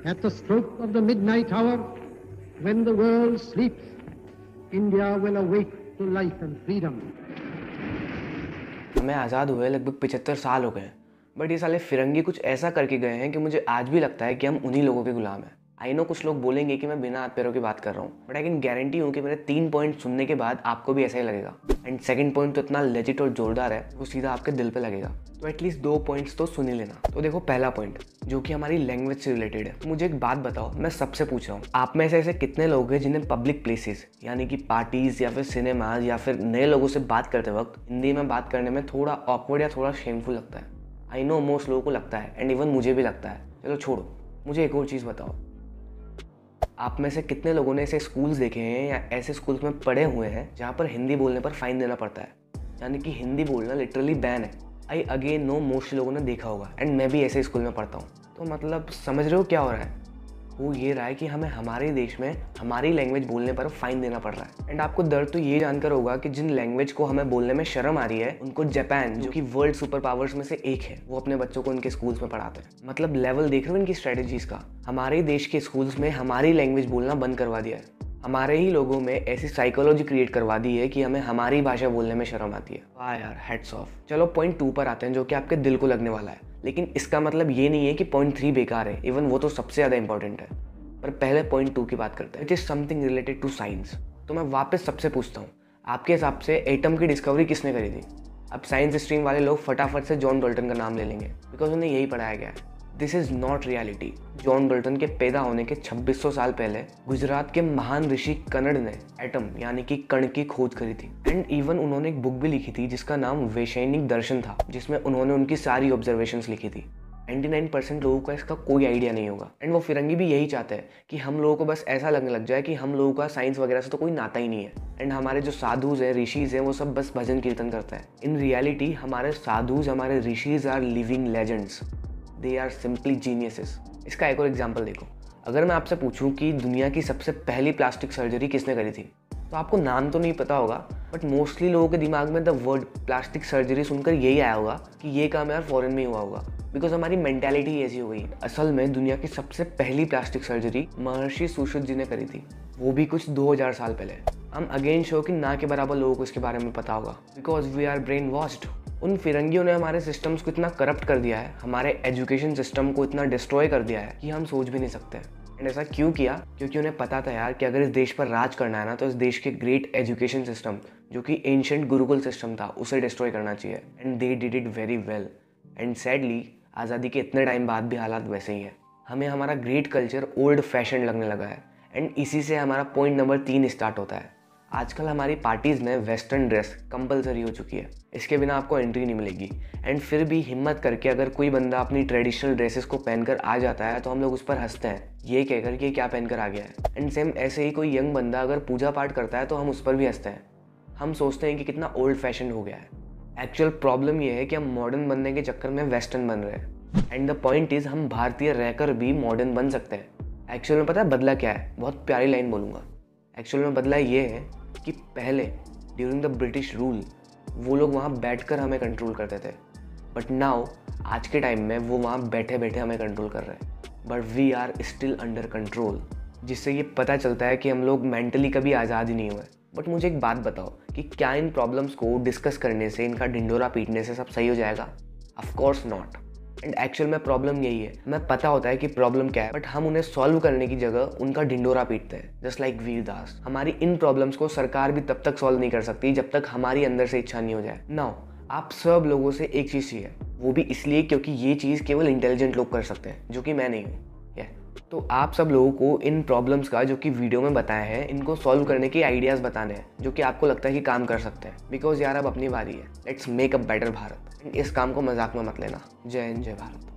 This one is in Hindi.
At the stroke of the midnight hour, when the world sleeps, India will awake to life and freedom. हमें आज़ाद हुए लगभग 75 साल हो गए हैं, बट ये साले फिरंगी कुछ ऐसा करके गए हैं कि मुझे आज भी लगता है कि हम उन्हीं लोगों के गुलाम हैं। आई नो कुछ लोग बोलेंगे कि मैं बिना हाथ पैरों की बात कर रहा हूँ, बट आई कैन गारंटी हूँ कि मेरे 3 पॉइंट सुनने के बाद आपको भी ऐसा ही लगेगा। एंड सेकंड पॉइंट तो इतना लेजिट और जोरदार है वो सीधा आपके दिल पे लगेगा। तो एटलीस्ट 2 पॉइंट्स तो सुन ही लेना। तो देखो, पहला पॉइंट जो कि हमारी लैंग्वेज से रिलेटेड है। मुझे एक बात बताओ, मैं सबसे पूछ रहा हूँ, आप में से ऐसे कितने लोग हैं जिन्हें पब्लिक प्लेसेस यानी कि पार्टीज या फिर सिनेमाज या फिर नए लोगों से बात करते वक्त हिंदी में बात करने में थोड़ा ऑकवर्ड या थोड़ा शेमफुल लगता है? आई नो मोस्ट लोगों को लगता है एंड इवन मुझे भी लगता है। चलो छोड़ो, मुझे एक और चीज़ बताओ, आप में से कितने लोगों ने ऐसे स्कूल्स देखे हैं या ऐसे स्कूल्स में पढ़े हुए हैं जहाँ पर हिंदी बोलने पर फाइन देना पड़ता है, यानी कि हिंदी बोलना लिटरली बैन है? आई अगेन नो मोस्ट लोगों ने देखा होगा एंड मैं भी ऐसे स्कूल में पढ़ता हूँ। तो मतलब समझ रहे हो क्या हो रहा है? वो ये रहा है कि हमें हमारे देश में हमारी लैंग्वेज बोलने पर फाइन देना पड़ रहा है। एंड आपको दर्द तो ये जानकर होगा कि जिन लैंग्वेज को हमें बोलने में शर्म आ रही है उनको जापान, जो कि वर्ल्ड सुपर पावर्स में से एक है, वो अपने बच्चों को उनके स्कूल्स में पढ़ाते हैं। मतलब लेवल देख रहे हो इनकी स्ट्रेटेजीज का? हमारे देश के स्कूल्स में हमारी लैंग्वेज बोलना बंद करवा दिया है। हमारे ही लोगों में ऐसी साइकोलॉजी क्रिएट करवा दी है कि हमें हमारी भाषा बोलने में शर्म आती है। वाह यार, हेड्स ऑफ। चलो पॉइंट 2 पर आते हैं, जो कि आपके दिल को लगने वाला है। लेकिन इसका मतलब ये नहीं है कि पॉइंट 3 बेकार है, इवन वो तो सबसे ज़्यादा इंपॉर्टेंट है। पर पहले पॉइंट 2 की बात करते हैं, it is something related to science. तो मैं वापस सबसे पूछता हूँ, आपके हिसाब से एटम की डिस्कवरी किसने करी थी? अब साइंस स्ट्रीम वाले लोग फटाफट से जॉन डाल्टन का नाम ले लेंगे, बिकॉज उन्हें यही पढ़ाया गया है। This is not reality. John Dalton के पैदा होने के 2600 साल पहले गुजरात के महान ऋषि कनड़ ने एटम यानी कि कण की खोज करी थी। एंड इवन उन्होंने एक बुक भी लिखी थी जिसका नाम वैशेनिक दर्शन था, जिसमें उन्होंने उनकी सारी ऑब्जर्वेशंस लिखी थी। 99% लोगों को इसका कोई आइडिया नहीं होगा। एंड वो फिरंगी भी यही चाहते हैं कि हम लोगों को बस ऐसा लगने लग जाए कि हम लोगों का साइंस वगैरह से तो कोई नाता ही नहीं है। एंड हमारे जो साधुज हैं, ऋषिज हैं, वो सब बस भजन कीर्तन करते हैं। इन रियलिटी हमारे साधुज, हमारे ऋषिज are living legends, they are simply geniuses. इसका एक और एग्जाम्पल देखो, अगर मैं आपसे पूछूं कि दुनिया की सबसे पहली प्लास्टिक सर्जरी किसने करी थी, तो आपको नाम तो नहीं पता होगा, बट मोस्टली लोगों के दिमाग में द वर्ड प्लास्टिक सर्जरी सुनकर यही आया होगा कि ये काम यार फॉरेन में ही हुआ होगा, बिकॉज हमारी मेंटालिटी ऐसी हो गई। असल में दुनिया की सबसे पहली प्लास्टिक सर्जरी महर्षि सुश्रुत जी ने करी थी, वो भी कुछ 2000 साल पहले। हम अगेन शो कि ना के बराबर लोगों को इसके बारे में पता होगा, because we are brain washed. उन फिरंगियों ने हमारे सिस्टम्स को इतना करप्ट कर दिया है, हमारे एजुकेशन सिस्टम को इतना डिस्ट्रॉय कर दिया है कि हम सोच भी नहीं सकते। एंड ऐसा क्यों किया? क्योंकि उन्हें पता था यार कि अगर इस देश पर राज करना है ना, तो इस देश के ग्रेट एजुकेशन सिस्टम, जो कि एंशिएंट गुरुकुल सिस्टम था, उसे डिस्ट्रॉय करना चाहिए। And they did it very well. And sadly आज़ादी के इतने टाइम बाद भी हालात वैसे ही हैं। हमें हमारा ग्रेट कल्चर ओल्ड फैशन लगने लगा है। एंड इसी से हमारा पॉइंट नंबर 3 स्टार्ट होता है। आजकल हमारी पार्टीज़ में वेस्टर्न ड्रेस कंपलसरी हो चुकी है, इसके बिना आपको एंट्री नहीं मिलेगी। एंड फिर भी हिम्मत करके अगर कोई बंदा अपनी ट्रेडिशनल ड्रेसेस को पहनकर आ जाता है तो हम लोग उस पर हंसते हैं, ये कहकर कि क्या पहनकर आ गया है। एंड सेम ऐसे ही कोई यंग बंदा अगर पूजा पाठ करता है तो हम उस पर भी हंसते हैं। हम सोचते हैं कि कितना ओल्ड फैशन हो गया है। एक्चुअल प्रॉब्लम ये है कि हम मॉडर्न बनने के चक्कर में वेस्टर्न बन रहे हैं। एंड द पॉइंट इज़, हम भारतीय रहकर भी मॉडर्न बन सकते हैं। एक्चुअल में पता है बदला क्या है? बहुत प्यारी लाइन बोलूँगा। एक्चुअल में बदला ये है कि पहले ड्यूरिंग द ब्रिटिश रूल वो लोग वहाँ बैठकर हमें कंट्रोल करते थे, बट नाउ आज के टाइम में वो वहाँ बैठे बैठे हमें कंट्रोल कर रहे हैं। But we are still under control, जिससे ये पता चलता है कि हम लोग मेंटली कभी आज़ाद ही नहीं हुए। बट मुझे एक बात बताओ कि क्या इन प्रॉब्लम्स को डिस्कस करने से, इनका ढिंडोरा पीटने से सब सही हो जाएगा? Of course not. And actual में प्रॉब्लम यही है, हमें पता होता है कि प्रॉब्लम क्या है, बट हम उन्हें सॉल्व करने की जगह उनका ढिंडोरा पीटते हैं, जस्ट लाइक वीरदास। हमारी इन प्रॉब्लम्स को सरकार भी तब तक सॉल्व नहीं कर सकती जब तक हमारी अंदर से इच्छा नहीं हो जाए। नाउ आप सब लोगों से एक चीज़ चाहिए, वो भी इसलिए क्योंकि ये चीज़ केवल इंटेलिजेंट लोग कर सकते हैं, जो कि मैं नहीं हूँ। तो आप सब लोगों को इन प्रॉब्लम्स का, जो कि वीडियो में बताए हैं, इनको सॉल्व करने के आइडियाज़ बताने हैं जो कि आपको लगता है कि काम कर सकते हैं। बिकॉज यार अब अपनी बारी है, let's make a better Bharat. इस काम को मजाक में मत लेना। जय हिंद, जय भारत।